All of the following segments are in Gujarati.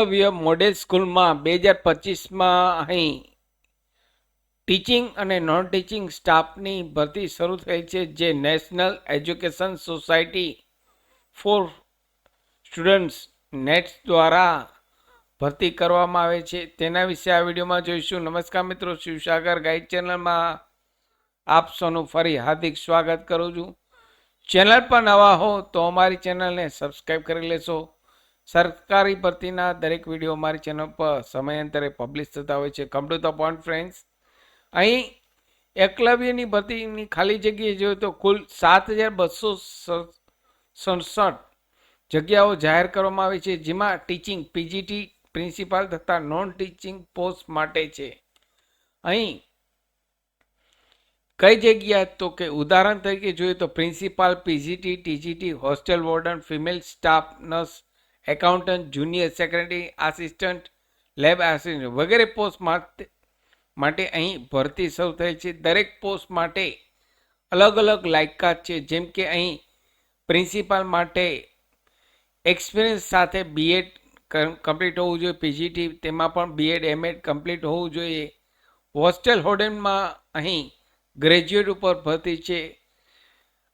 મોડેલ સ્કૂલમાં 2025માં અહીં ટીચિંગ અને નોન ટીચિંગ સ્ટાફની ભરતી શરૂ થઈ છે, જે national education society for students nets દ્વારા ભરતી કરવામાં આવે છે. તેના વિશે આ વિડીયોમાં જોઈશું. નમસ્કાર મિત્રો, શિવસાગર ગાઈડ ચેનલમાં આપ સૌનું ફરી હાર્દિક સ્વાગત કરું છું. ચેનલ પર નવા હો તો અમારી ચેનલને સબસ્ક્રાઈબ કરી લેશો. સરકારી ભરતીના દરેક વિડીયો અમારી ચેનલ પર સમયાંતરે પબ્લિશ થતા હોય છે. Come to the point friends, અહીં એકલવ્યની ભરતીની ખાલી જગ્યાએ જોઈએ તો કુલ 7,267 જગ્યાઓ જાહેર કરવામાં આવી છે, જેમાં ટીચિંગ, પીજીટી, પ્રિન્સિપાલ તથા નોન ટીચિંગ પોસ્ટ માટે છે. અહીં કઈ જગ્યા તો કે ઉદાહરણ તરીકે જોઈએ તો principal, PGT, TGT, hostel warden, female staff nurse, accountant, junior secretary, assistant, lab assistant વગેરે પોસ્ટ માટે અહીં ભરતી શરૂ થઈ છે. દરેક પોસ્ટ માટે અલગ અલગ લાયકાત છે. જેમ કે અહીં પ્રિન્સિપાલ માટે એક્સપિરિયન્સ સાથે બીએડ કમ્પ્લીટ હોવું જોઈએ. પીજીટી તેમાં પણ બીએડ એમએડ કમ્પ્લીટ હોવું જોઈએ. હોસ્ટેલ વોર્ડનમાં અહીં ગ્રેજ્યુએટ ઉપર ભરતી છે.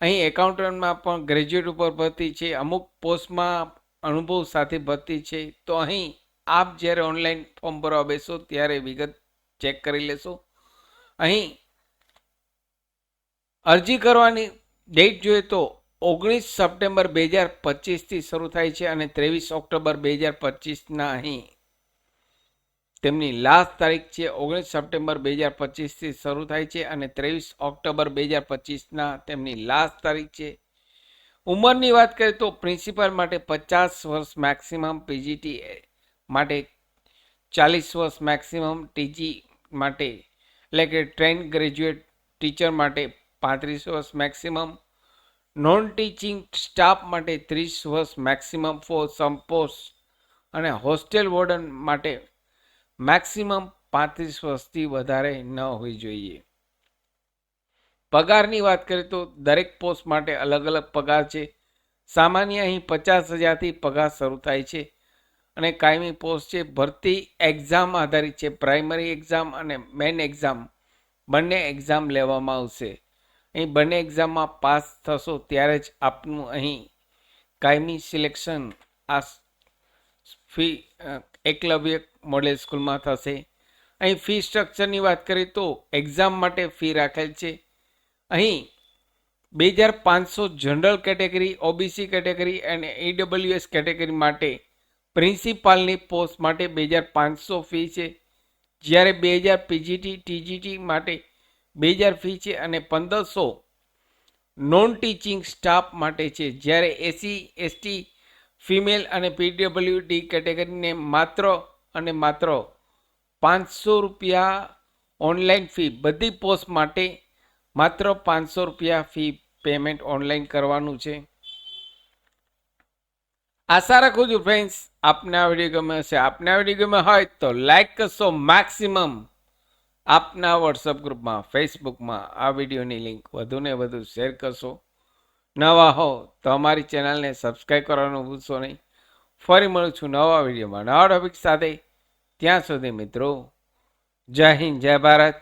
અહીં એકાઉન્ટન્ટમાં પણ ગ્રેજ્યુએટ ઉપર ભરતી છે. અમુક પોસ્ટમાં અનુભવ સાથે ભરતી છે. તો અહીં આપ જ્યારે ઓનલાઈન ફોર્મ ભરવા બેસો ત્યારે વિગત ચેક કરી લેશો. અહીં અરજી કરવાની ડેટ જોઈએ તો 19 સપ્ટેમ્બર 2025થી શરૂ થાય છે અને 23 ઓક્ટોબર 2025ના અહીં તેમની લાસ્ટ તારીખ છે. 19 સપ્ટેમ્બર 2025થી શરૂ થાય છે અને 23 ઓક્ટોબર 2025ના તેમની લાસ્ટ તારીખ છે. ઉંમરની વાત કરીએ તો પ્રિન્સિપાલ માટે 50 વર્ષ મેક્સિમમ, પીજીટી માટે 40 વર્ષ મેક્સિમમ, ટીજી માટે એટલે કે ટ્રેન ગ્રેજ્યુએટ ટીચર માટે 35 વર્ષ મેક્સિમમ, નોન ટીચિંગ સ્ટાફ માટે 30 વર્ષ મેક્સિમમ ફોર સમ પોસ્ટ અને હોસ્ટેલ વોર્ડન માટે મેક્સિમમ 35 વર્ષથી વધારે ન હોવી જોઈએ. પગારની વાત કરીએ તો દરેક પોસ્ટ માટે અલગ અલગ પગાર છે. સામાન્ય અહીં 50,000થી પગાર શરૂ થાય છે અને કાયમી પોસ્ટ છે. ભરતી એક્ઝામ આધારિત છે. પ્રાઇમરી એક્ઝામ અને મેન એક્ઝામ બંને એક્ઝામ લેવામાં આવશે. અહીં બંને એક્ઝામમાં પાસ થશો ત્યારે જ આપનું અહીં કાયમી સિલેક્શન આ ફી એકલવ્ય મોડેલ સ્કૂલમાં થશે. અહીં ફી સ્ટ્રક્ચરની વાત કરીએ તો એક્ઝામ માટે ફી રાખેલ છે. અહીં 2,500 જનરલ કેટેગરી, ઓબીસી કેટેગરી અને ઈડબ્લ્યુએસ કેટેગરી માટે પ્રિન્સિપાલની પોસ્ટ માટે 2,500 ફી છે. જ્યારે 2,000 પીજીટી, ટીજીટી માટે 2,000 ફી છે અને 1,500 નોન ટીચિંગ સ્ટાફ માટે છે. જ્યારે એસસી, એસટી, ફિમેલ અને પીડબ્લ્યુડી કેટેગરીને માત્ર અને માત્ર 500 રૂપિયા ઓનલાઈન ફી, બધી પોસ્ટ માટે માત્ર 500 રૂપિયા ફી પેમેન્ટ ઓનલાઈન કરવાનું છે. આશા રાખું છું ફ્રેન્ડ્સ આપને આ વિડીયો ગમે હશે. આપને આ વિડીયો ગમે હોય તો લાઈક કરશો. મેક્સિમમ આપના વોટ્સઅપ ગ્રુપમાં, ફેસબુકમાં આ વિડીયોની લિંક વધુને વધુ શેર કરશો. નવા હો તો અમારી ચેનલને સબસ્ક્રાઈબ કરવાનું ભૂલશો નહીં. ફરી મળું છું નવા વિડીયોમાં નવા ટોપિક સાથે. ત્યાં સુધી મિત્રો, જય હિન્દ, જય ભારત.